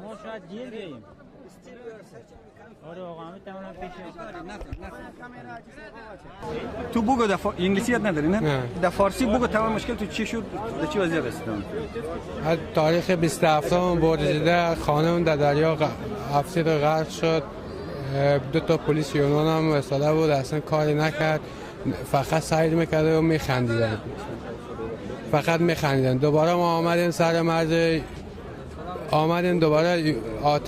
ما شاید دیر بیاییم. آره واقعا میتونم تو بگو انگلیسی یاد نداری نه؟ در فارسی بگو تمام مشکل تو چی شد؟ در چی وضعیت است؟ تاریخ 27 بردیده خانم در دریا هفته رو غرق شد. 2 پلیس یونان هم وساله بود، اصلا کاری نکرد، فقط سعی میکرد و میخندیدن، فقط میخندیدن. دوباره ما آمدیم سر مرز، دوباره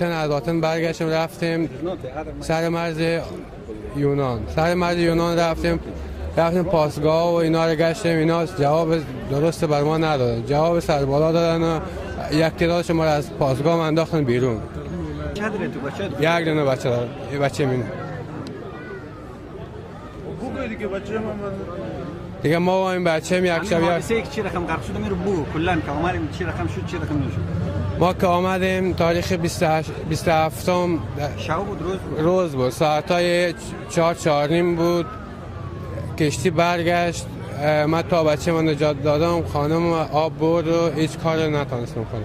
از آتن برگشتیم رفتیم سر مرز یونان رفتیم پاسگاه و اینا رو گشتیم. اینا جواب درست بر ما ندادن، جواب سر بالا دادن و یک تعدادش ما رو از پاسگاه انداختن بیرون. چه داره تو بچه؟ یک دونه بچه داره، یه بچه مینه. دیگه ما و این بچه یک شب حادثه چی رقم غرق شده میرو بگو کلا که اومدیم چی رقم شد چی رقم نشد. ما که آمدیم تاریخ 27 شب بود روز بود، ساعتای 4:45 بود. کشتی برگشت، من تا بچه من نجات دادم، خانم آب برد و هیچ کار نتونستم کنم.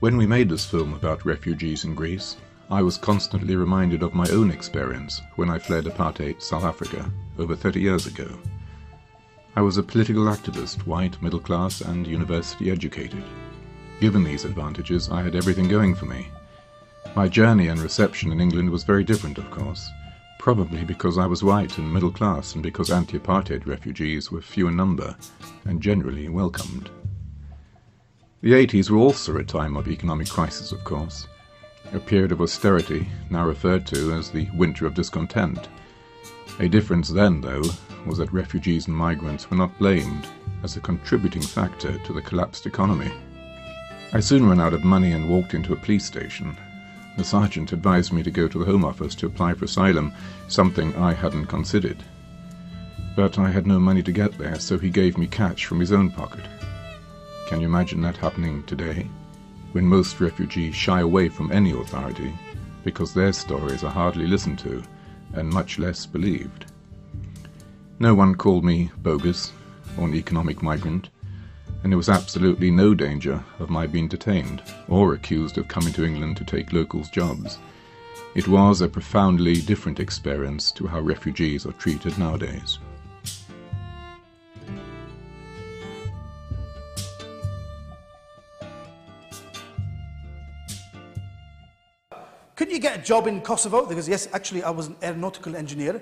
When we made this film about refugees in Greece, I was constantly reminded of my own experience when I fled apartheid South Africa over 30 years ago. I was a political activist, white, middle class and university educated. Given these advantages, I had everything going for me. My journey and reception in England was very different, of course, probably because I was white and middle class and because anti-apartheid refugees were few in number and generally welcomed. The 80s were also a time of economic crisis, of course, a period of austerity now referred to as the winter of discontent. A difference then, though, was that refugees and migrants were not blamed as a contributing factor to the collapsed economy. I soon ran out of money and walked into a police station. The sergeant advised me to go to the Home Office to apply for asylum, something I hadn't considered. But I had no money to get there, so he gave me cash from his own pocket. Can you imagine that happening today, when most refugees shy away from any authority because their stories are hardly listened to and much less believed? No one called me bogus or an economic migrant, and there was absolutely no danger of my being detained or accused of coming to England to take locals' jobs. It was a profoundly different experience to how refugees are treated nowadays. Could you get a job in Kosovo? Because yes, actually I was an aeronautical engineer.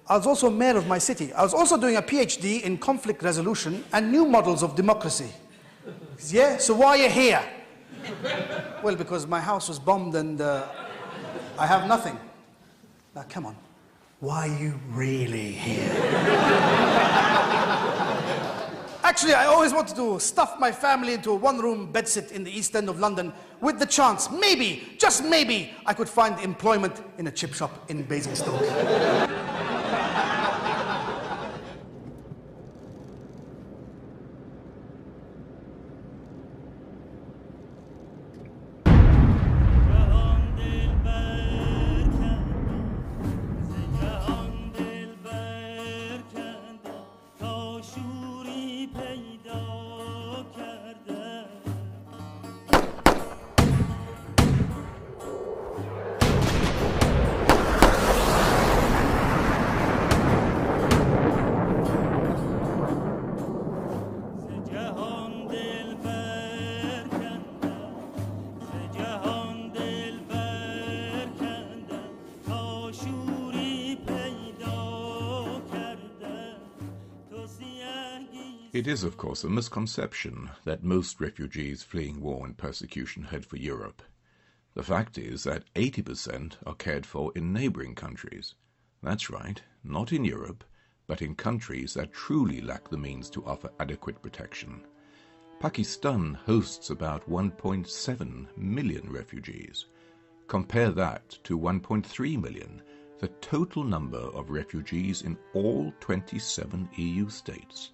I was also mayor of my city. I was also doing a PhD in conflict resolution and new models of democracy. Yeah, so why are you here? Well, because my house was bombed and I have nothing. Now, come on. Why are you really here? Actually, I always wanted to stuff my family into a one-room bedsit in the East End of London with the chance, maybe, just maybe, I could find employment in a chip shop in Basingstoke. It is, of course, a misconception that most refugees fleeing war and persecution head for Europe. The fact is that 80% are cared for in neighbouring countries. That's right, not in Europe, but in countries that truly lack the means to offer adequate protection. Pakistan hosts about 1.7 million refugees. Compare that to 1.3 million, the total number of refugees in all 27 EU states.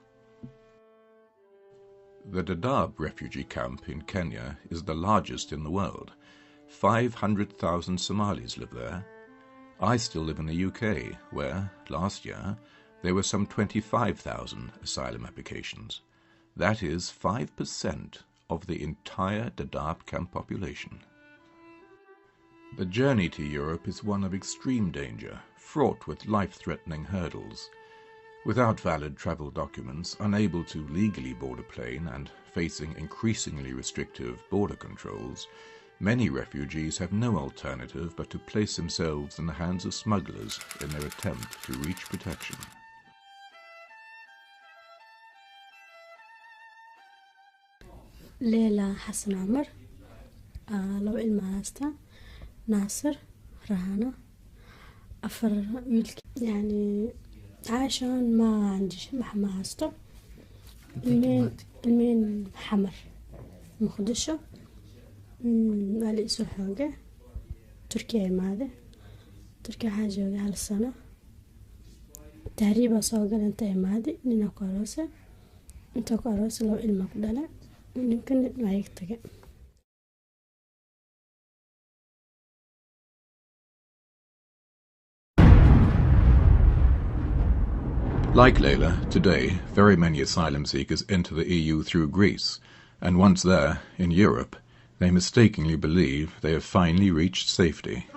The Dadaab refugee camp in Kenya is the largest in the world. 500,000 Somalis live there. I still live in the UK, where, last year, there were some 25,000 asylum applications. That is 5% of the entire Dadaab camp population. The journey to Europe is one of extreme danger, fraught with life-threatening hurdles. Without valid travel documents, unable to legally board a plane and facing increasingly restrictive border controls, many refugees have no alternative but to place themselves in the hands of smugglers in their attempt to reach protection. ليلى حسن عمر لو المعاستا ناصر رهانة أفر ويلك يعني عشان ما عندي ما هستو المين حمر مخدشة على اسو حاجة تركيا ماذا تركيا حاجة على السنة تهريبا صوغل انت ماذا نينا كاروسة انت كاروسة لو المقدلة يمكن ما يكتغل. Like Layla, today, very many asylum seekers enter the EU through Greece, and once there, in Europe, they mistakenly believe they have finally reached safety.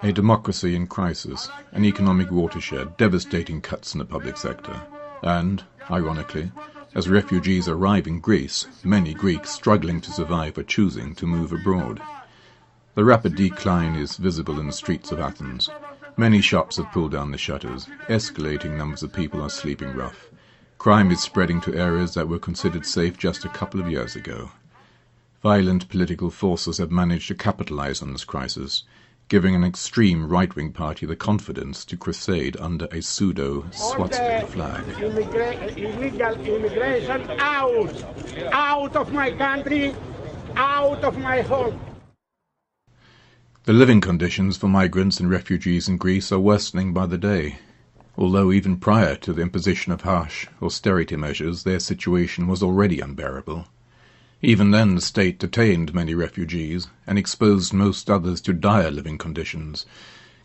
A democracy in crisis, an economic watershed, devastating cuts in the public sector, and, ironically, as refugees arrive in Greece, many Greeks struggling to survive are choosing to move abroad. The rapid decline is visible in the streets of Athens. Many shops have pulled down the shutters. Escalating numbers of people are sleeping rough. Crime is spreading to areas that were considered safe just a couple of years ago. Violent political forces have managed to capitalize on this crisis, giving an extreme right-wing party the confidence to crusade under a pseudo-swastika flag. Illegal immigration out! Out of my country! Out of my home! The living conditions for migrants and refugees in Greece are worsening by the day. Although even prior to the imposition of harsh austerity measures, their situation was already unbearable. Even then, the state detained many refugees and exposed most others to dire living conditions.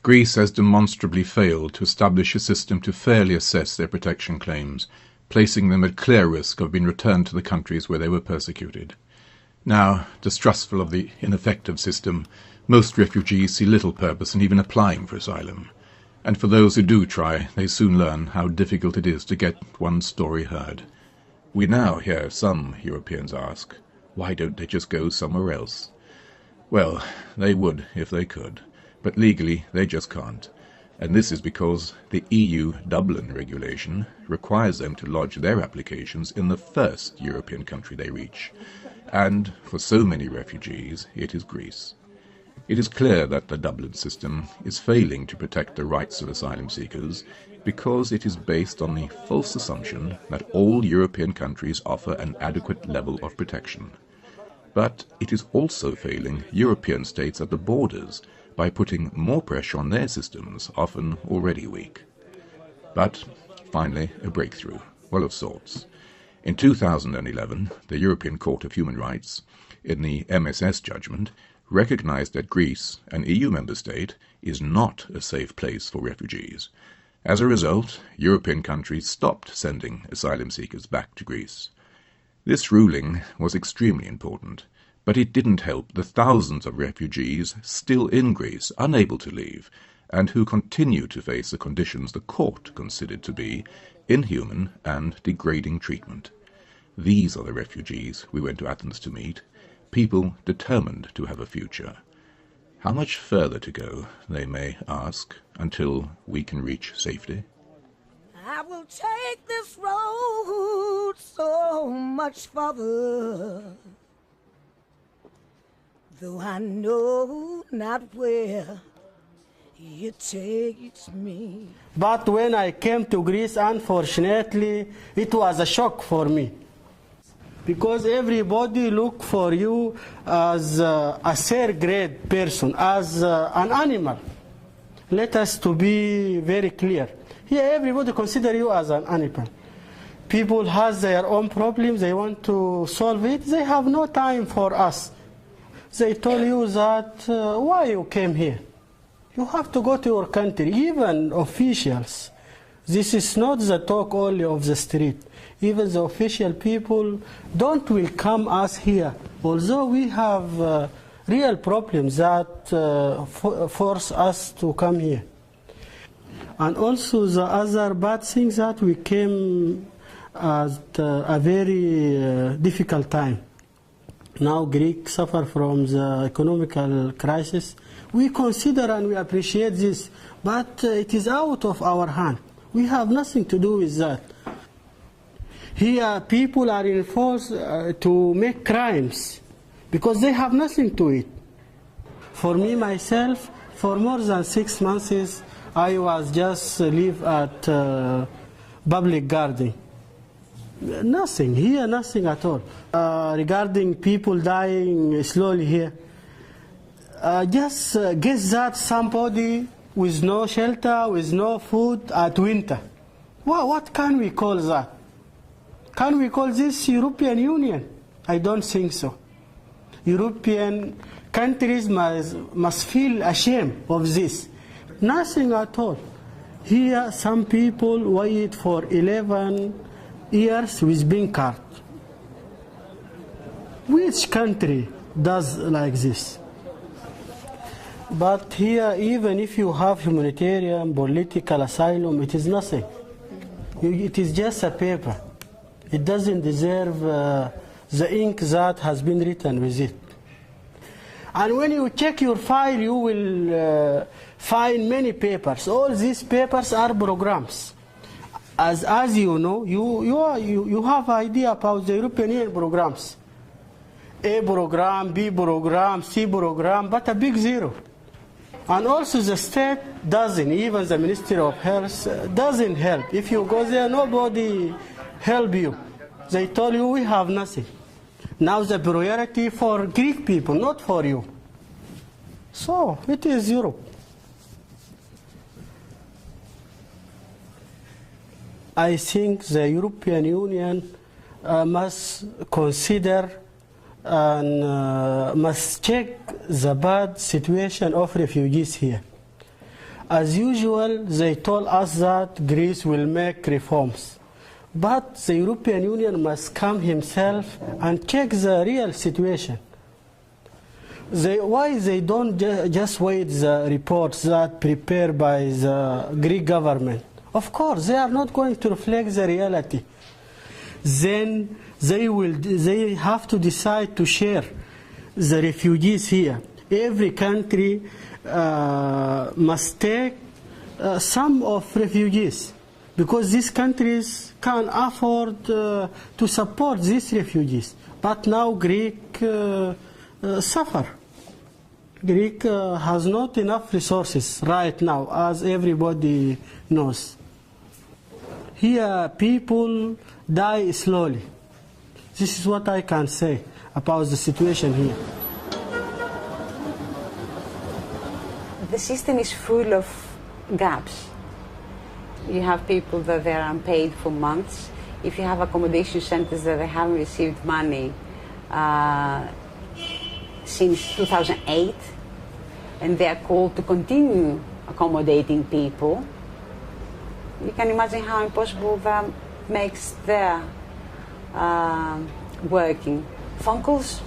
Greece has demonstrably failed to establish a system to fairly assess their protection claims, placing them at clear risk of being returned to the countries where they were persecuted. Now, distrustful of the ineffective system, most refugees see little purpose in even applying for asylum. And for those who do try, they soon learn how difficult it is to get one's story heard. We now hear some Europeans ask, why don't they just go somewhere else? Well, they would if they could, but legally they just can't. And this is because the EU Dublin regulation requires them to lodge their applications in the first European country they reach. And for so many refugees, it is Greece. It is clear that the Dublin system is failing to protect the rights of asylum seekers because it is based on the false assumption that all European countries offer an adequate level of protection. But it is also failing European states at the borders by putting more pressure on their systems, often already weak. But, finally, a breakthrough, well, of sorts. In 2011, the European Court of Human Rights, in the MSS judgment, recognized that Greece, an EU member state, is not a safe place for refugees. As a result, European countries stopped sending asylum seekers back to Greece. This ruling was extremely important, but it didn't help the thousands of refugees still in Greece, unable to leave, and who continue to face the conditions the court considered to be inhuman and degrading treatment. These are the refugees we went to Athens to meet, people determined to have a future. How much further to go, they may ask, until we can reach safety? I will take this road so much farther, though I know not where it takes me. But when I came to Greece, unfortunately, it was a shock for me. Because everybody look for you as a third-grade person, as an animal. Let us to be very clear. Here, everybody consider you as an animal. people has their own problems, they want to solve it, they have no time for us. They told you that, why you came here? You have to go to your country, even officials. This is not the talk only of the street. Even the official people don't welcome us here, although we have real problems that force us to come here. And also the other bad thing that we came at a very difficult time. Now Greeks suffer from the economical crisis. We consider and we appreciate this, but it is out of our hand. We have nothing to do with that. Here people are enforced to make crimes because they have nothing to eat. For me, myself, for more than 6 months, I was just live at public garden. Nothing, here nothing at all. Regarding people dying slowly here, just guess that somebody with no shelter, with no food at winter. What can we call that? Can we call this European Union? I don't think so. European countries must feel ashamed of this. Nothing at all. Here some people wait for 11 years with being card. Which country does like this? But here, even if you have humanitarian, political asylum, it is nothing. It is just a paper. It doesn't deserve the ink that has been written with it. And when you check your file, you will find many papers. All these papers are programs. As you know, you have idea about the European Union programs. A program, B program, C program, but a big zero. And also the state doesn't, even the Ministry of Health doesn't help. If you go there, nobody help you. They told you we have nothing. Now the priority for Greek people, not for you. So it is Europe. I think the European Union must consider and must check the bad situation of refugees here. As usual, they told us that Greece will make reforms. But the European Union must come himself and check the real situation. Why they don't just wait the reports that prepared by the Greek government? Of course, they are not going to reflect the reality. Then they have to decide to share the refugees here. Every country must take some of refugees, because these countries can afford to support these refugees. But now Greek suffer. Greek has not enough resources right now, as everybody knows. Here people die slowly. This is what I can say about the situation here. The system is full of gaps. You have people that they're unpaid for months. If you have accommodation centers that they haven't received money since 2008, and they are called to continue accommodating people, you can imagine how impossible that makes their working. Phone calls,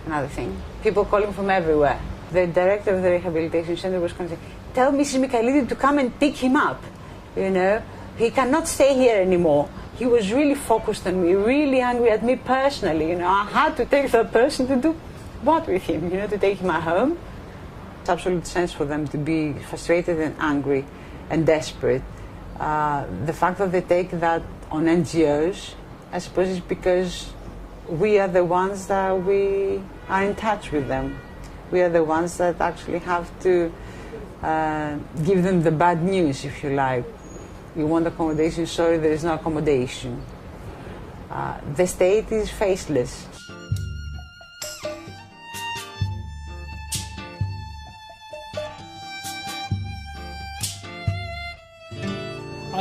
another thing. People calling from everywhere. The director of the rehabilitation center was going to say, tell Mrs. Mikhailidou to come and pick him up. You know, he cannot stay here anymore. He was really focused on me, really angry at me personally. You know, I had to take that person to do what with him, you know, to take him at home. It's absolute sense for them to be frustrated and angry and desperate. The fact that they take that on NGOs, I suppose, is because we are the ones that we are in touch with them. We are the ones that actually have to give them the bad news, if you like. You want accommodation, sorry, there is no accommodation. The state is faceless.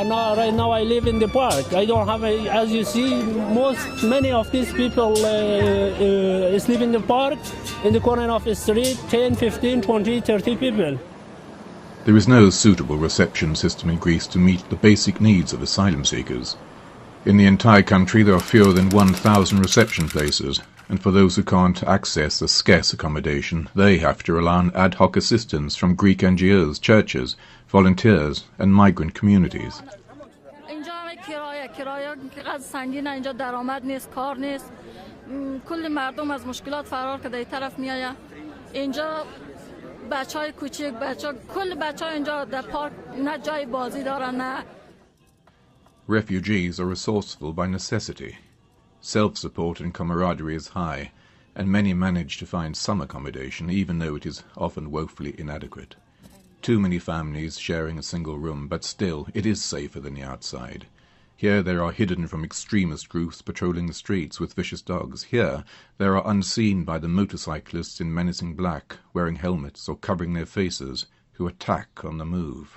right now I live in the park. I don't have as you see, many of these people sleep in the park, in the corner of the street, 10, 15, 20, 30 people. There is no suitable reception system in Greece to meet the basic needs of asylum seekers. In the entire country there are fewer than 1,000 reception places, and for those who can't access the scarce accommodation, they have to rely on ad hoc assistance from Greek NGOs, churches, volunteers and migrant communities. کرایه سنگینه، اینجا درآمد نیست، کار نیست، کل مردم از مشکلات فرار کرده این طرف میآید. اینجا بچهای کوچیک، کل بچهای اینجا در پارک نه جای بازی دارن نه. Refugees are resourceful by necessity. Self-support and camaraderie is high, and many manage to find some accommodation even though it is often woefully inadequate. Too many families sharing a single room, but still it is safer than the outside. Here they are hidden from extremist groups patrolling the streets with vicious dogs. Here they are unseen by the motorcyclists in menacing black, wearing helmets or covering their faces, who attack on the move.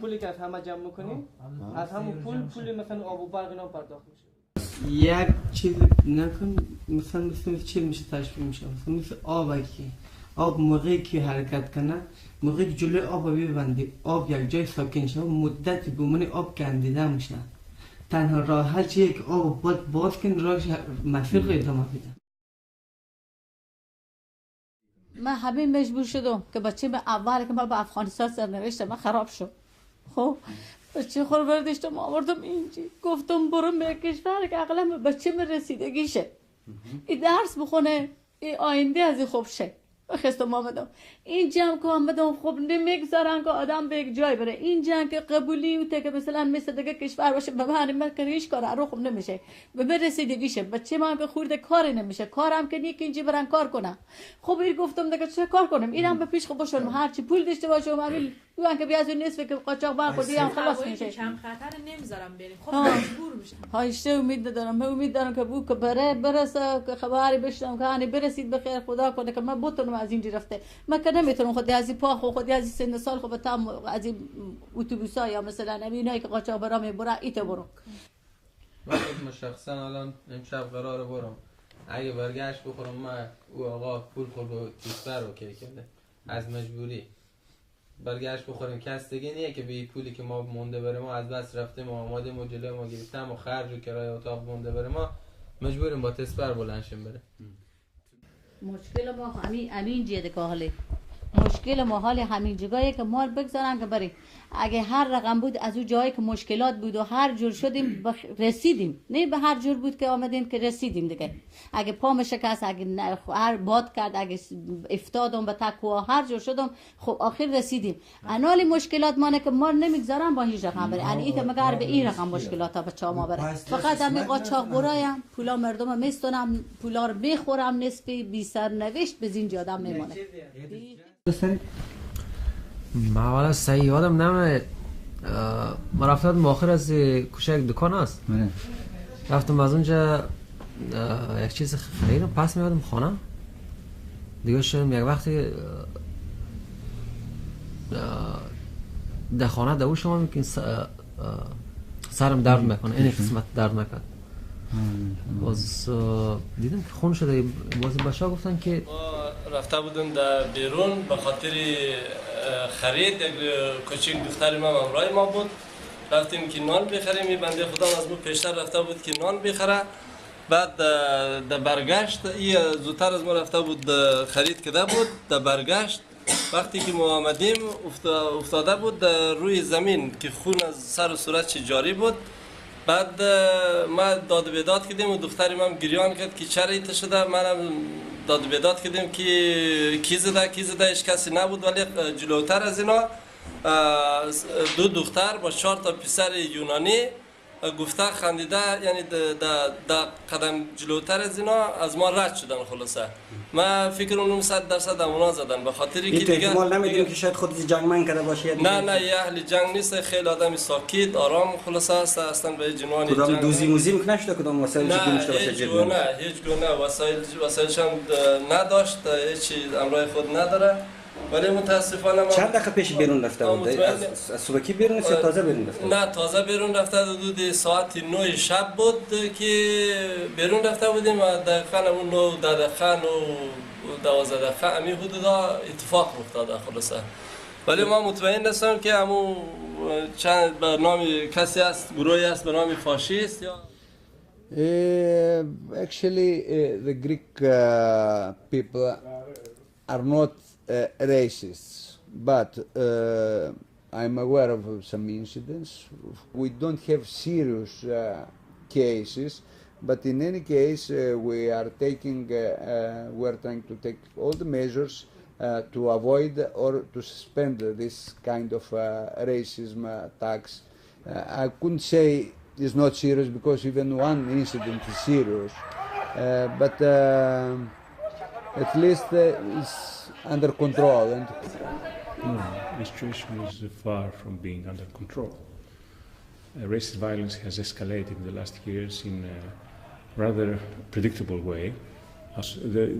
پولی که از همه جمع میکنیم از همون پول مثلا آب و برق اینا پرداخت میشه. یک چیز نکن مثلا چی میشه تشکیل میشه، مثل آب موقعی که حرکت کنه، موقعی که جلوی آب ببندی، آب یک جای ساکن شه، مدتی بمونه آب گندیده میشه. تنها راه حل چیه که آب باز کن، راهش مسیر رو ادامه بده. من همین مجبور شدم که بچه من اول که من به افغانستان سرنوشتم من خراب شد. خب بچه خور برداشتم آوردم اینجا، گفتم برو به کشور که اقلا بچه من رسیدگیشه، این درس بخونه، این آینده از این خوب شه. بخستم آمدم اینجا هم که آمدم خب نمیگذارن که آدم به یک جای بره. اینجا که قبولی بوده که مثلا مثل دیگه کشور باشه به من که هیچ کار رو خوب نمیشه، به رسیدگیشه. بچه من که خورده کاری نمیشه، کارم که نیک اینجا برن کار کنم. خب این گفتم دیگه چه کار کنم، اینم به پیش خب باشم هرچی پول داشته باشم همین دوان که بیازو نصفه که قاچاق برخوردی هم خلاص میشه. کم خطر نمیذارم بریم، خب مجبور میشم. هایشته امید دارم که بو که برسه که خبری بشنم که هانی برسید به خیر، خدا کنه که من بتونم از اینجا رفته. من که نمیتونم خودی از این پا خودی از این سن سال خب تا از این اتوبوسا یا مثلا اینایی که قاچاق برام میبره ایت برو. من شخصا الان امشب قراره برم، اگه برگشت بخورم من او آقا پول خورد و کشور رو کی کرده از مجبوری برگشت بخوریم. کستگی نیه که به پولی که ما مونده بره ما از دست رفته، ما آماده ما جلوی ما گرفتم و خرج و کرایه اتاق مونده بره، ما مجبوریم با تسپر بلندشیم بره. مشکل ما همین جیده که حالی مشکل ما حال همین جگایی که ما بگذارن که بریم. اگه هر رقم بود از اون جایی که مشکلات بود و هر جور شدیم رسیدیم، نه به هر جور بود که آمدیم که رسیدیم دیگه. اگه پام شکست، اگه هر باد کرد، اگه افتادم به تکوا، هر جور شدم خب آخر رسیدیم. انالی مشکلات مانه که ما نمیگذارن با هیچ رقم بریم، یعنی اینکه مگر به این رقم مشکلات ها بچه ما بره. فقط همین قاچاق برایم پولا مردم میستونم، پولا رو میخورم، نسبی بی سرنوشت به زین جادم میمانه. من والا صحیح یادم نمیاد، من رفتم آخر از کوچه یک دکان است، رفتم از اونجا یک چیز خریدم، پس میادم خانه دیگه شدم یک وقتی در خانه دو شما میکنی سرم درد میکنه، این قسمت درد میکنه. باز دیدم که خون شده، باز بچه ها گفتن که رفته بودم در بیرون به خاطر خرید، یک کوچیک دختر ما همراه ما بود، رفتیم که نان بخریم. این بنده خدا از ما پیشتر رفته بود که نان بخره، بعد در برگشت این زودتر از ما رفته بود خرید کده بود. در برگشت وقتی که ما آمدیم افتاده بود روی زمین که خون از سر و صورتش جاری بود. بعد ما داد و بیداد کردیم و دختری من گریان کرد که چرا ایت شده. منم داد و بیداد کردیم که کی زده هیچ کسی نبود، ولی جلوتر از اینا دو دختر با 4 تا پسر یونانی گفته خندیده یعنی دا قدم جلوتر از اینا از ما رد شدن خلاصه. من فکر اونم 100% اونا زدن به خاطری که دیگه احتمال نمیدونم که شاید خودت جنگمن کرده باشه. نه یه اهل جنگ نیست، خیلی آدم ساکت آرام خلاصه است، اصلا به جنوانی جنگ. کدام دوزی موزی میکنه کدام وسایلش گم باشه جدی؟ نه هیچ گونه وسایلش هم نداشت، هیچ امرای خود نداره. ولی متاسفانه ما چند دقیقه پیش بیرون رفته بود؟ از صبحی بیرون است یا تازه بیرون رفته؟ نه تازه بیرون رفته، حدود ساعت 9 شب بود که بیرون رفته بودیم و دقیقاً اون 9 دقیقه و 12 دقیقه امی حدودا اتفاق افتاده خلاصه. ولی ما مطمئن هستم که همون چند برنامه کسی است، گروهی است به نام فاشیست یا Actually, the Greek people are not racists, but I'm aware of some incidents. We don't have serious cases, but in any case, we are trying to take all the measures to avoid or to suspend this kind of racism attacks. I couldn't say it's not serious because even one incident is serious, but at least it's under control. And no, the situation is far from being under control. Racist violence has escalated in the last years in a rather predictable way.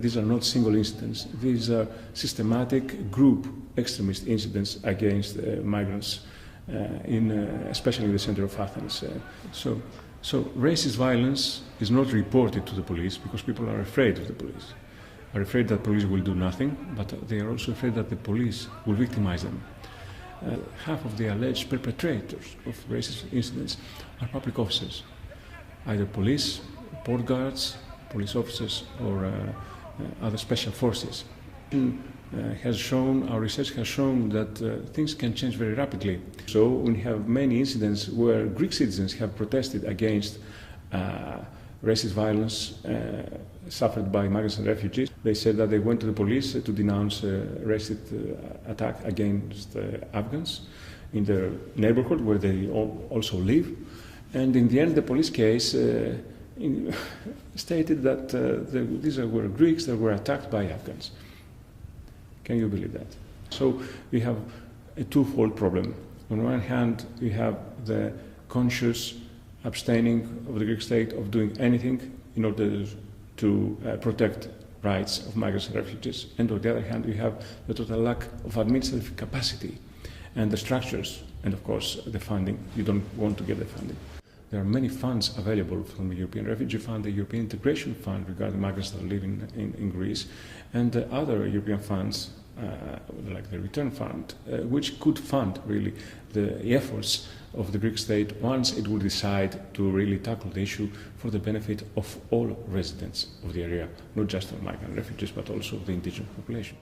These are not single incidents. These are systematic group extremist incidents against migrants, especially in the center of Athens. So racist violence is not reported to the police because people are afraid of the police. Are afraid that police will do nothing, but they are also afraid that the police will victimize them. Half of the alleged perpetrators of racist incidents are public officers, either police, port guards, police officers, or other special forces. Our research has shown that things can change very rapidly. So we have many incidents where Greek citizens have protested against racist violence suffered by migrants and refugees. They said that they went to the police to denounce a racist attack against Afghans in their neighborhood where they also live. And in the end, the police case stated that these were Greeks that were attacked by Afghans. Can you believe that? So we have a twofold problem. On one hand, we have the conscious abstaining of the Greek state of doing anything in order to protect rights of migrants and refugees. And on the other hand, we have the total lack of administrative capacity and the structures, and of course the funding. You don't want to get the funding. There are many funds available from the European Refugee Fund, the European Integration Fund regarding migrants that live in Greece, and other European funds like the Return Fund, which could fund really the efforts of the Greek state once it will decide to really tackle the issue for the benefit of all residents of the area, not just of migrant refugees, but also of the indigenous population.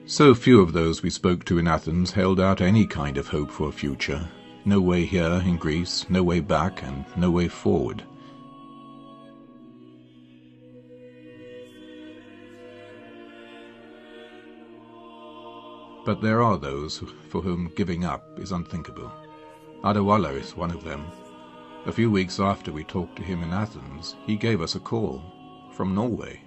So few of those we spoke to in Athens held out any kind of hope for a future. No way here in Greece, no way back, and no way forward. But there are those for whom giving up is unthinkable. Adewale is one of them. A few weeks after we talked to him in Athens, he gave us a call from Norway.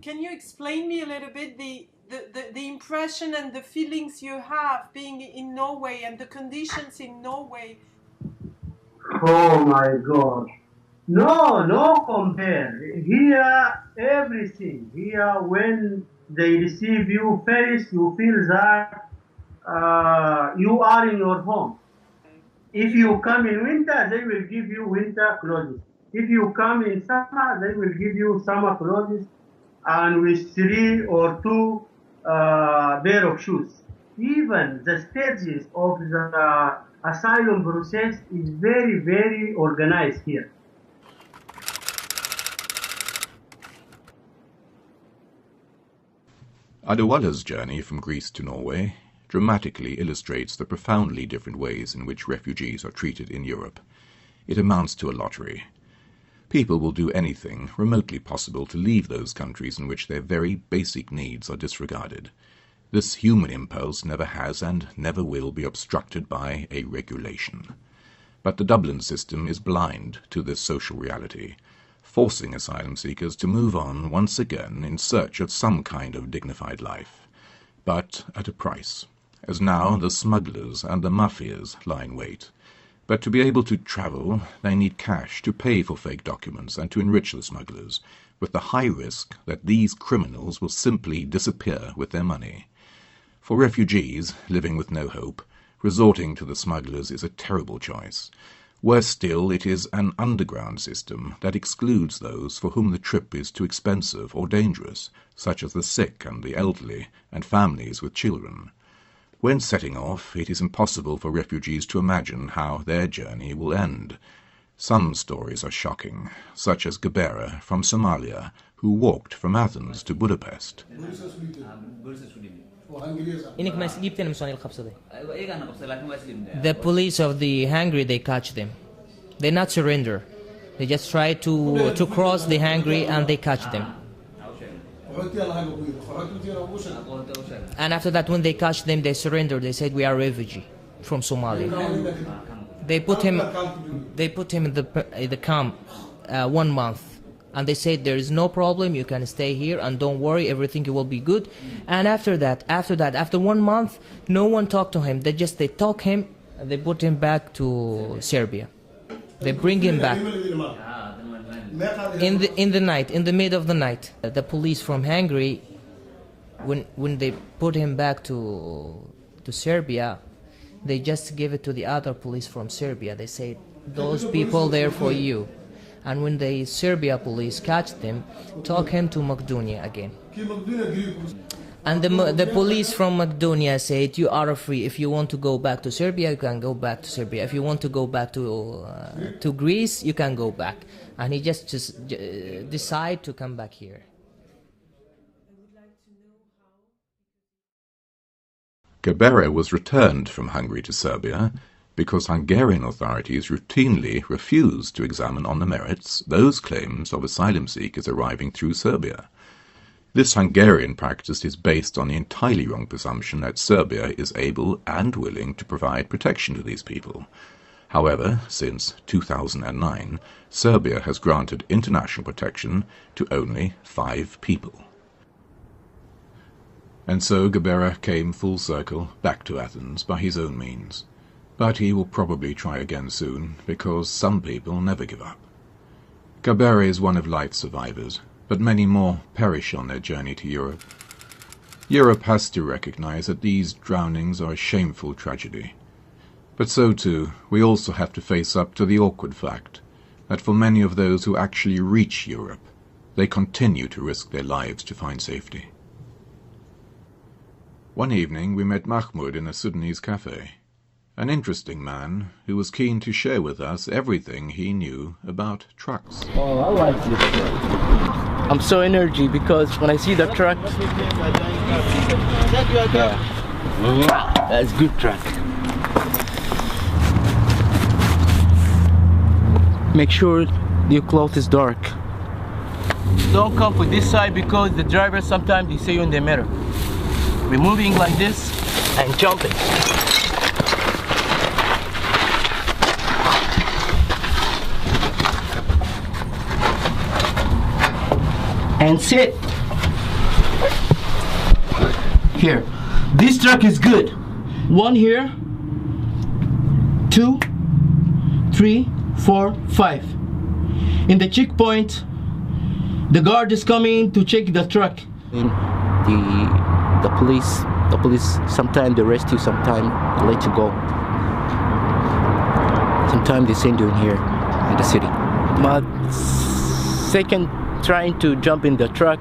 Can you explain me a little bit the impression and the feelings you have being in Norway and the conditions in Norway? Oh my God. No compare. Here, everything. Here, when they receive you first, you feel that you are in your home. If you come in winter, they will give you winter clothes. If you come in summer, they will give you summer clothes and with 3 or 2 pair of shoes. Even the stages of the asylum process is very, very organized here. Adewala's journey from Greece to Norway dramatically illustrates the profoundly different ways in which refugees are treated in Europe. It amounts to a lottery. People will do anything remotely possible to leave those countries in which their very basic needs are disregarded. This human impulse never has and never will be obstructed by a regulation. But the Dublin system is blind to this social reality, forcing asylum seekers to move on once again in search of some kind of dignified life, but at a price, as now the smugglers and the mafias lie in wait. But to be able to travel, they need cash to pay for fake documents and to enrich the smugglers, with the high risk that these criminals will simply disappear with their money. For refugees living with no hope, resorting to the smugglers is a terrible choice. Worse still, it is an underground system that excludes those for whom the trip is too expensive or dangerous, such as the sick and the elderly and families with children. When setting off, it is impossible for refugees to imagine how their journey will end. Some stories are shocking, such as Gebera from Somalia, who walked from Athens to Budapest. The police of the Hungary, they catch them. They not surrender. They just try to cross the Hungary and they catch them. And after that, when they catch them, they surrender. They said, we are refugee from Somalia. They put him in the camp 1 month. And they said, there is no problem, you can stay here and don't worry, everything will be good. And after 1 month, no one talked to him. They took him and they put him back to Serbia. They bring him back. In the night, in the middle of the night, the police from Hungary, when they put him back to Serbia, they just give it to the other police from Serbia. They say, those people there for you. And when the Serbia police catch them, took him to Macedonia again. And the police from Macedonia said, you are free. If you want to go back to Serbia, you can go back to Serbia. If you want to go back to Greece, you can go back. And he just decide to come back here. Gebera was returned from Hungary to Serbia because Hungarian authorities routinely refused to examine on the merits those claims of asylum seekers arriving through Serbia. This Hungarian practice is based on the entirely wrong presumption that Serbia is able and willing to provide protection to these people. However, since 2009, Serbia has granted international protection to only 5 people. And so Gebera came full circle back to Athens by his own means. But he will probably try again soon, because some people never give up. Gebera is one of life's survivors, but many more perish on their journey to Europe. Europe has to recognize that these drownings are a shameful tragedy. But so too, we also have to face up to the awkward fact that for many of those who actually reach Europe, they continue to risk their lives to find safety. One evening we met Mahmoud in a Sudanese cafe, an interesting man who was keen to share with us everything he knew about trucks. Oh, I like this truck. I'm so energy because when I see the truck, yeah, that's good truck. Make sure your cloth is dark. Don't come for this side because the driver sometimes they see you in the mirror. We're moving like this and jumping. And sit. Here. This truck is good. 1 here. 2, 3, 4, 5. In the checkpoint, the guard is coming to check the truck. The police sometimes they arrest you, sometimes they let you go. Sometimes they send you in here in the city. My second trying to jump in the truck,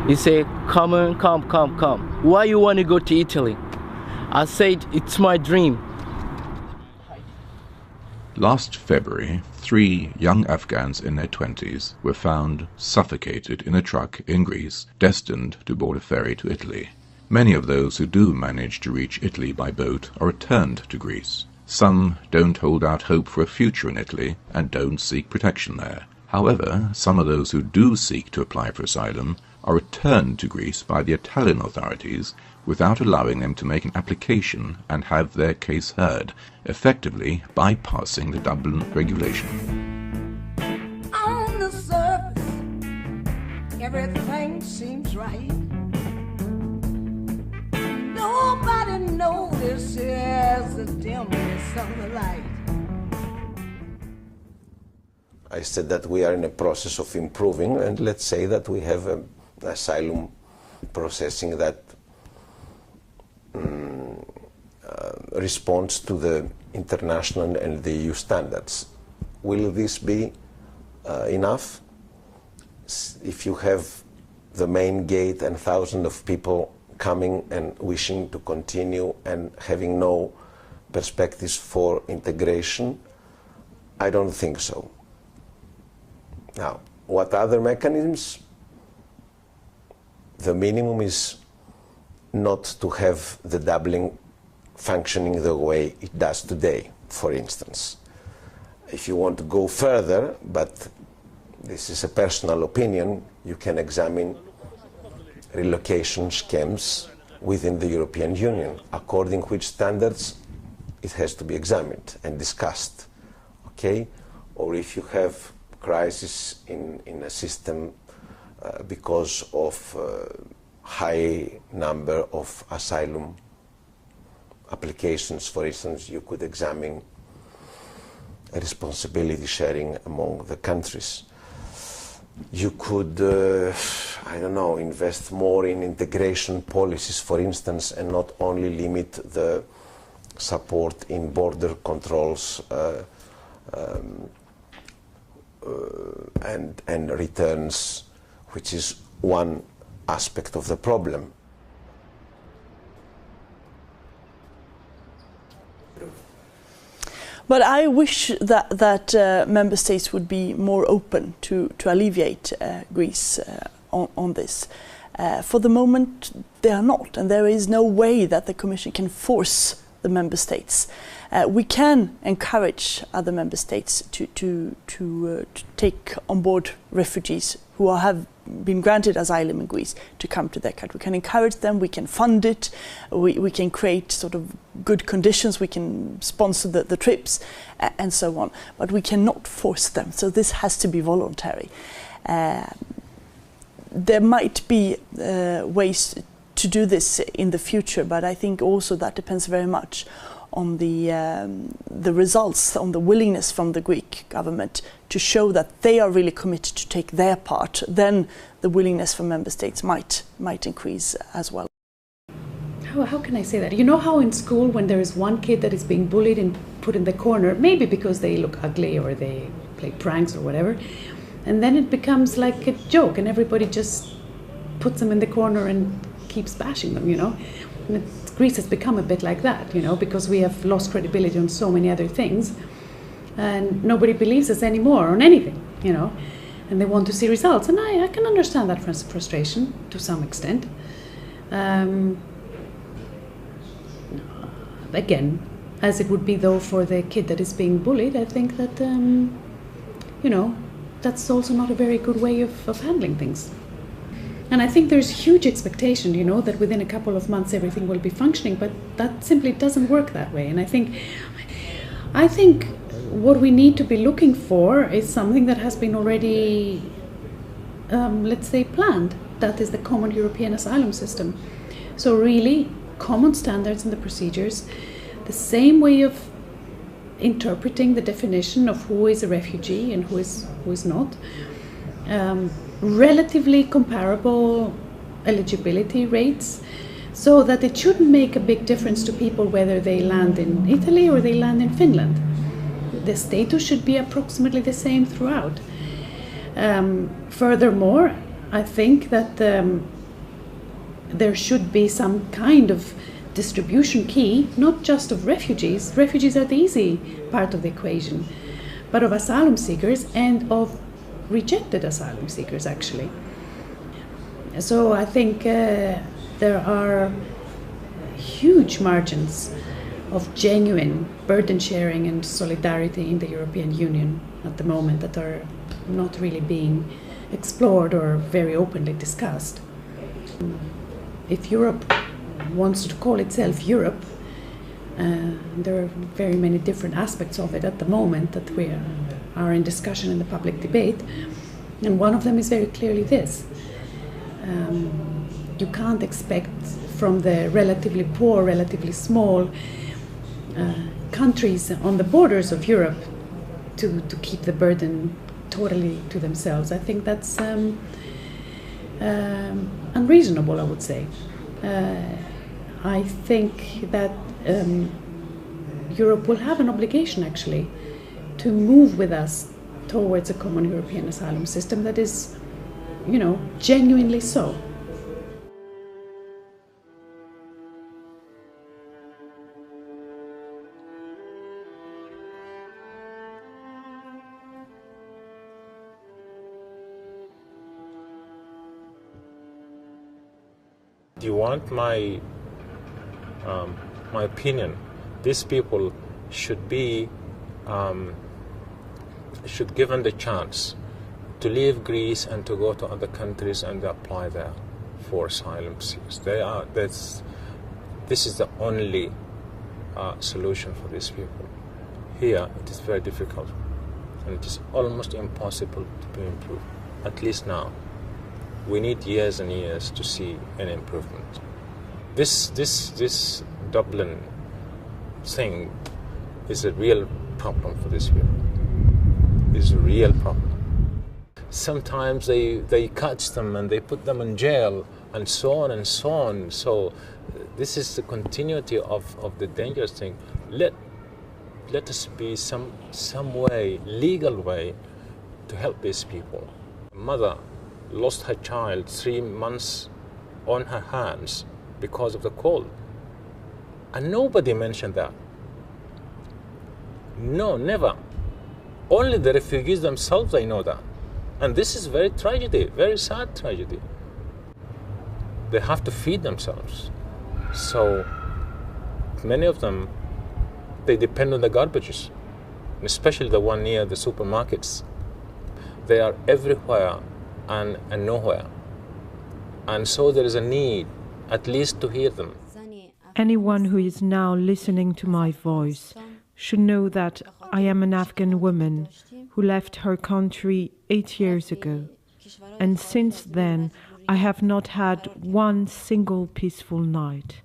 he said, come on, come. Why you want to go to Italy? I said, it's my dream. Last February, 3 young Afghans in their 20s were found suffocated in a truck in Greece, destined to board a ferry to Italy. Many of those who do manage to reach Italy by boat are returned to Greece. Some don't hold out hope for a future in Italy and don't seek protection there. However, some of those who do seek to apply for asylum are returned to Greece by the Italian authorities without allowing them to make an application and have their case heard, effectively bypassing the Dublin regulation. On the surface, everything seems right. Nobody notices the dimness of the light. I said that we are in a process of improving, and let's say that we have an asylum processing that responds to the international and the EU standards. Will this be enough? If you have the main gate and thousands of people coming and wishing to continue and having no perspectives for integration, I don't think so. Now, what other mechanisms? The minimum is not to have the Dublin functioning the way it does today, for instance. If you want to go further, but this is a personal opinion, you can examine relocation schemes within the European Union, according to which standards it has to be examined and discussed, okay? Or if you have crisis in a system because of high number of asylum applications, for instance, you could examine a responsibility sharing among the countries. You could, I don't know, invest more in integration policies, for instance, and not only limit the support in border controls and returns, which is one aspect of the problem. But I wish that member states would be more open to alleviate Greece on this. For the moment, they are not, and there is no way that the Commission can force the member states. We can encourage other member states to take on board refugees who have been granted asylum in Greece to come to their country. We can encourage them, we can fund it, we can create sort of good conditions, we can sponsor the trips and so on, but we cannot force them, so this has to be voluntary. There might be ways to do this in the future, but I think also that depends very much on the results, on the willingness from the Greek government to show that they are really committed to take their part. Then the willingness from member states might increase as well. How can I say that? You know how in school when there is one kid that is being bullied and put in the corner, maybe because they look ugly or they play pranks or whatever, and then it becomes like a joke and everybody just puts them in the corner and keeps bashing them, you know? And Greece has become a bit like that, you know, because we have lost credibility on so many other things and nobody believes us anymore on anything, you know, and they want to see results. And I can understand that frustration to some extent. Again, as it would be though for the kid that is being bullied, I think that, you know, that's also not a very good way of handling things. And I think there's huge expectation, you know, that within a couple of months everything will be functioning, but that simply doesn't work that way. And I think what we need to be looking for is something that has been already, let's say, planned. That is the common European asylum system. So really, common standards in the procedures, the same way of interpreting the definition of who is a refugee and who is not. Relatively comparable eligibility rates, so that it shouldn't make a big difference to people whether they land in Italy or they land in Finland. The status should be approximately the same throughout. Furthermore, I think that there should be some kind of distribution key, not just of refugees. Refugees are the easy part of the equation, but of asylum seekers and of rejected asylum seekers, actually. So I think there are huge margins of genuine burden sharing and solidarity in the European Union at the moment that are not really being explored or very openly discussed. If Europe wants to call itself Europe, there are very many different aspects of it at the moment that we are in discussion in the public debate, and one of them is very clearly this. You can't expect from the relatively poor, relatively small countries on the borders of Europe to keep the burden totally to themselves. I think that's unreasonable, I would say. I think that Europe will have an obligation, actually, to move with us towards a common European asylum system that is, genuinely so. Do you want my opinion? These people should be given the chance to leave Greece and to go to other countries and apply there for asylum seekers. This is the only solution for these people. Here it is very difficult, and it is almost impossible to be improved. At least now. We need years and years to see an improvement. This Dublin thing is a real problem for these people. It's a real problem. Sometimes they catch them and they put them in jail and so on and so on. So this is the continuity of the dangerous thing. Let us be some way, legal way, to help these people. Mother lost her child 3 months on her hands because of the cold. And nobody mentioned that. No, never. Only the refugees themselves, they know that. And this is very tragedy, very sad tragedy. They have to feed themselves. So many of them, they depend on the garbages, especially the one near the supermarkets. They are everywhere and nowhere. And so there is a need, at least, to hear them. Anyone who is now listening to my voice should know that I am an Afghan woman who left her country 8 years ago. And since then, I have not had one single peaceful night.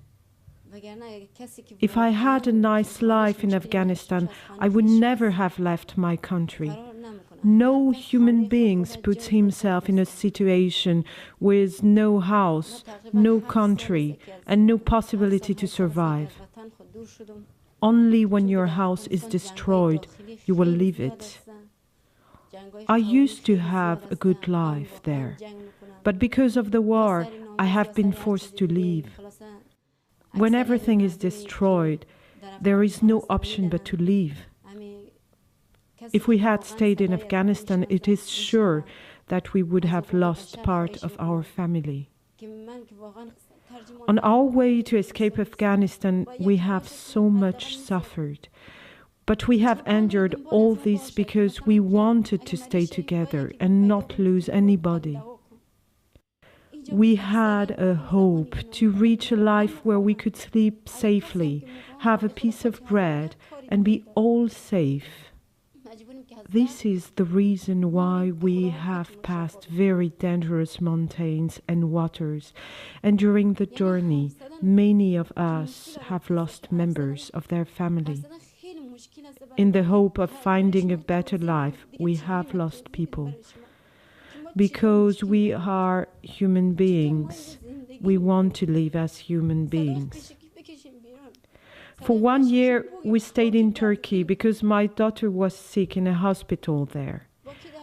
If I had a nice life in Afghanistan, I would never have left my country. No human being puts himself in a situation with no house, no country, and no possibility to survive. Only when your house is destroyed, you will leave it. I used to have a good life there, but because of the war, I have been forced to leave. When everything is destroyed, there is no option but to leave. If we had stayed in Afghanistan, it is sure that we would have lost part of our family. On our way to escape Afghanistan, we have so much suffered. But we have endured all this because we wanted to stay together and not lose anybody. We had a hope to reach a life where we could sleep safely, have a piece of bread, and be all safe. This is the reason why we have passed very dangerous mountains and waters, and during the journey, many of us have lost members of their family. In the hope of finding a better life, we have lost people. Because we are human beings, we want to live as human beings. For 1 year, we stayed in Turkey because my daughter was sick in a hospital there.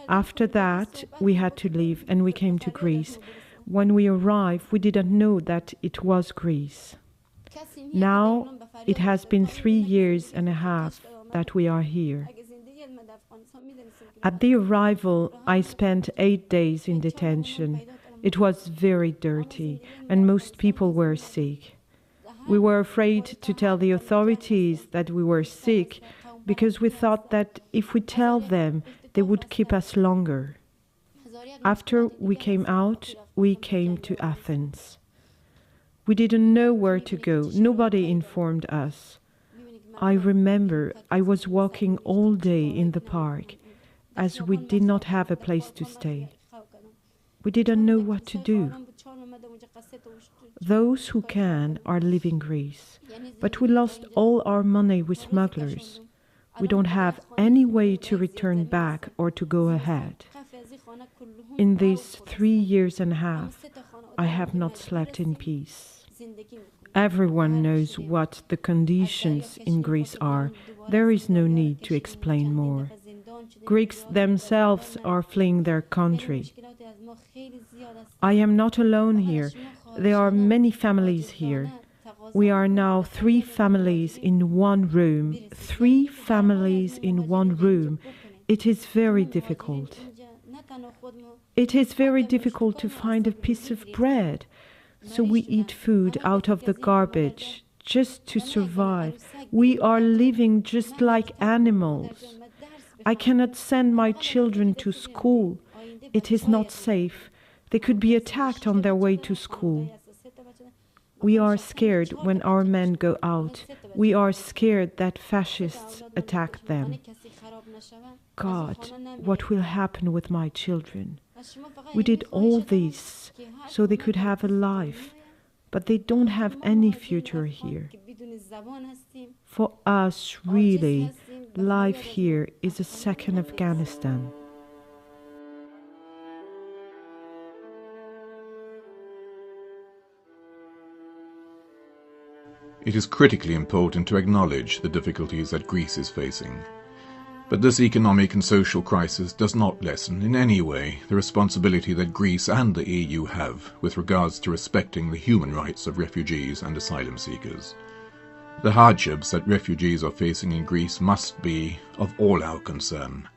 After that, we had to leave and we came to Greece. When we arrived, we didn't know that it was Greece. Now it has been 3 years and a half that we are here. At the arrival, I spent 8 days in detention. It was very dirty, and most people were sick. We were afraid to tell the authorities that we were sick because we thought that if we tell them, they would keep us longer. After we came out, we came to Athens. We didn't know where to go. Nobody informed us. I remember I was walking all day in the park, as we did not have a place to stay. We didn't know what to do. Those who can are leaving Greece, but we lost all our money with smugglers. We don't have any way to return back or to go ahead. In these 3 years and a half, I have not slept in peace. Everyone knows what the conditions in Greece are. There is no need to explain more. Greeks themselves are fleeing their country. I am not alone here. There are many families here. We are now 3 families in one room. 3 families in one room. It is very difficult. It is very difficult to find a piece of bread. So we eat food out of the garbage just to survive. We are living just like animals. I cannot send my children to school. It is not safe. They could be attacked on their way to school. We are scared when our men go out. We are scared that fascists attack them. God, what will happen with my children? We did all this so they could have a life, but they don't have any future here. For us, really, life here is a second Afghanistan. It is critically important to acknowledge the difficulties that Greece is facing. But this economic and social crisis does not lessen in any way the responsibility that Greece and the EU have with regards to respecting the human rights of refugees and asylum seekers. The hardships that refugees are facing in Greece must be of all our concern.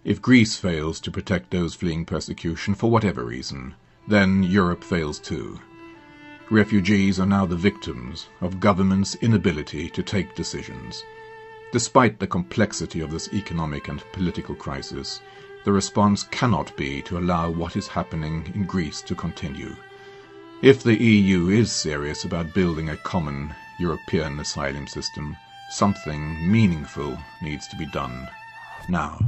If Greece fails to protect those fleeing persecution for whatever reason, then Europe fails too. Refugees are now the victims of governments' inability to take decisions. Despite the complexity of this economic and political crisis, the response cannot be to allow what is happening in Greece to continue. If the EU is serious about building a common European asylum system, something meaningful needs to be done now.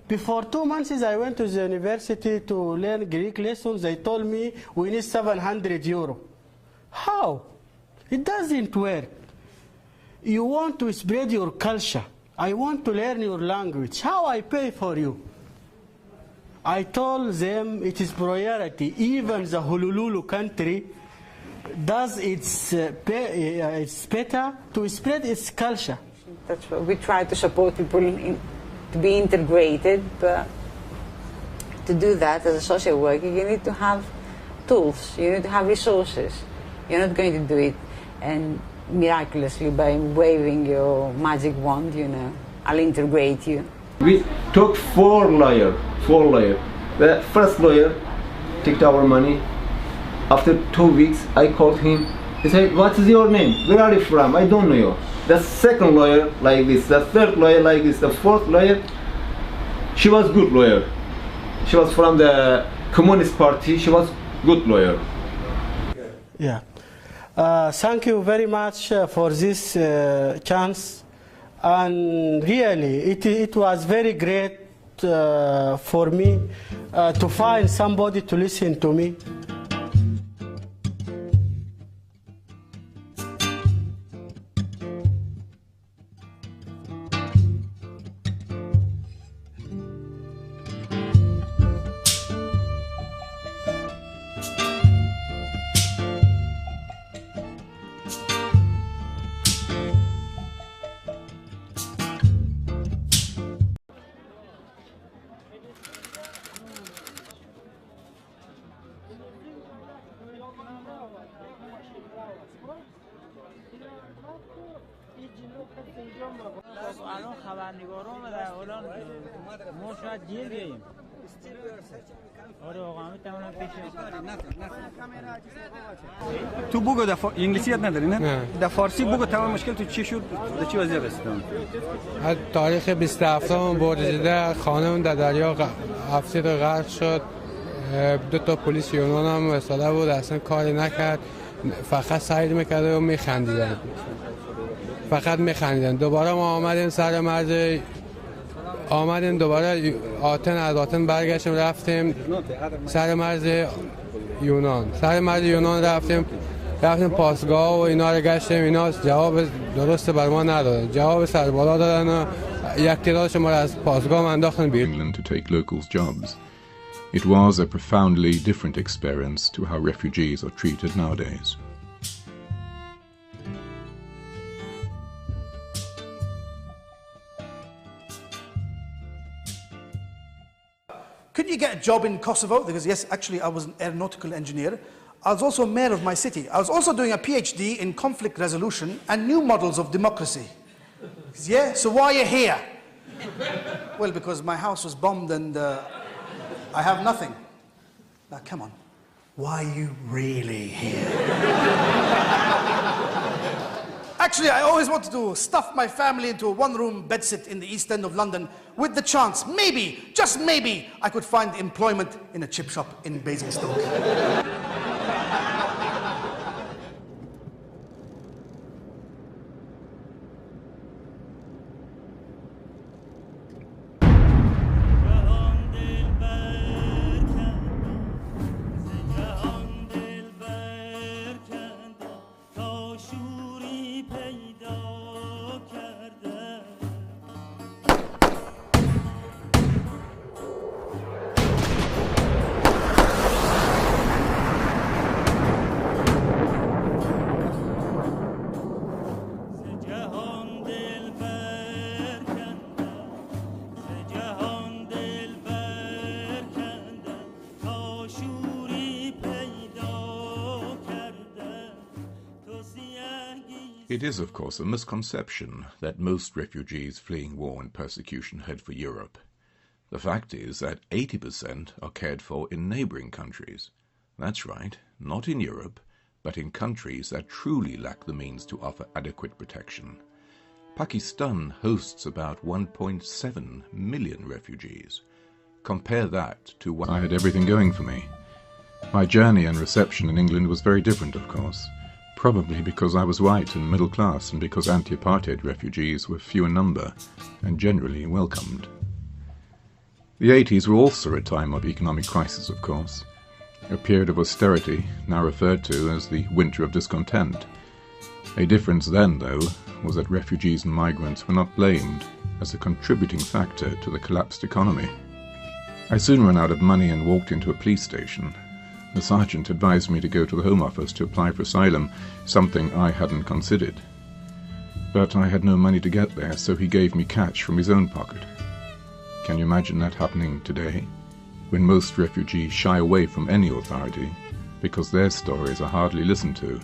Before 2 months, I went to the university to learn Greek lessons. They told me we need 700 euro. How? It doesn't work. You want to spread your culture. I want to learn your language. How I pay for you? I told them it is priority. Even the Honolulu country does its better to spread its culture. That's what we try to support people to be integrated, but to do that as a social worker, you need to have tools, you need to have resources. You're not going to do it and miraculously by waving your magic wand, you know, I'll integrate you. We took 4 lawyers. The first lawyer took our money. After 2 weeks, I called him. He said, "What is your name? Where are you from? I don't know you." The second lawyer like this, the third lawyer like this, the fourth lawyer, she was good lawyer. She was from the Communist Party. She was good lawyer. Yeah. Thank you very much for this chance, and really it was very great for me to find somebody to listen to me. الان خبرنگاران و در الان ما شاید جیل گیریم. آره واقعا میتونم پیش تو بگو انگلیسی یاد نداری نه؟ در فارسی بگو تمام مشکل تو چی شد؟ در چی وضعیت رسیدن؟ از تاریخ 27 بردیده خانم در دریا افتاد و غرق شد. 2 تا پلیس یونان هم وساله بود، اصلا کاری نکرد، فقط سعی میکرد و میخندیدن. فقط میخندیدن. دوباره ما آمدیم سر مرز، آمدیم دوباره از آتن برگشتیم رفتیم سر مرز یونان رفتیم پاسگاه و اینا رو گشتیم. اینا جواب درست بر ما ندادن، جواب سربالا دادن و یک تعدادش ما رو از پاسگاه انداختن بیرون. To take locals' jobs. It was a profoundly different experience to how refugees are treated nowadays. Could you get a job in Kosovo? Because yes, actually I was an aeronautical engineer. I was also mayor of my city. I was also doing a PhD in conflict resolution and new models of democracy. Yeah, so why are you here? Well, because my house was bombed and I have nothing. Now, come on. Why are you really here? Actually, I always wanted to stuff my family into a 1-room bedsit in the East End of London with the chance, maybe, just maybe, I could find employment in a chip shop in Basingstoke. It is, of course, a misconception that most refugees fleeing war and persecution head for Europe. The fact is that 80% are cared for in neighboring countries. That's right, not in Europe, but in countries that truly lack the means to offer adequate protection. Pakistan hosts about 1.7 million refugees. Compare that to I had everything going for me. My journey and reception in England was very different, of course. Probably because I was white and middle class and because anti-apartheid refugees were few in number and generally welcomed. The 80s were also a time of economic crisis, of course, a period of austerity now referred to as the winter of discontent. A difference then, though, was that refugees and migrants were not blamed as a contributing factor to the collapsed economy. I soon ran out of money and walked into a police station. The sergeant advised me to go to the Home Office to apply for asylum, something I hadn't considered. But I had no money to get there, so he gave me cash from his own pocket. Can you imagine that happening today, when most refugees shy away from any authority because their stories are hardly listened to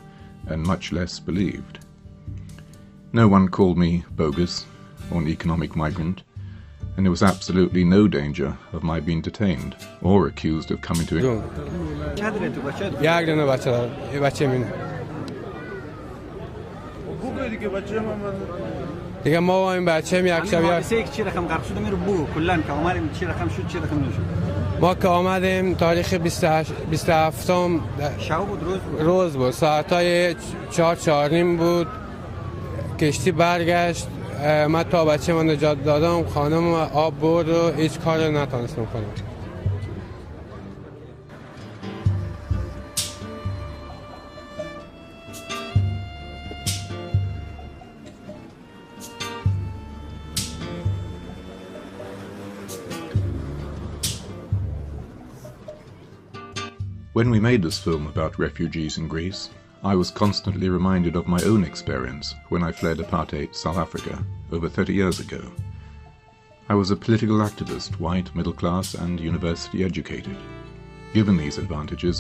and much less believed? No one called me bogus or an economic migrant, and there was absolutely no danger of my being detained or accused of coming to England. دیگه ما با این بچه یک شب چی رقم غرق شده میره بو کلا که اومدیم چی رقم شد چی رقم نشد ما که آمدیم تاریخ 27 شب بود روز بود ساعتای 4:45 بود کشتی برگشت من تا بچه من نجات دادم خانم آب برد و هیچ کار نتونستم کنم. When we made this film about refugees in Greece, I was constantly reminded of my own experience when I fled apartheid South Africa over 30 years ago. I was a political activist, white, middle class and university educated. Given these advantages,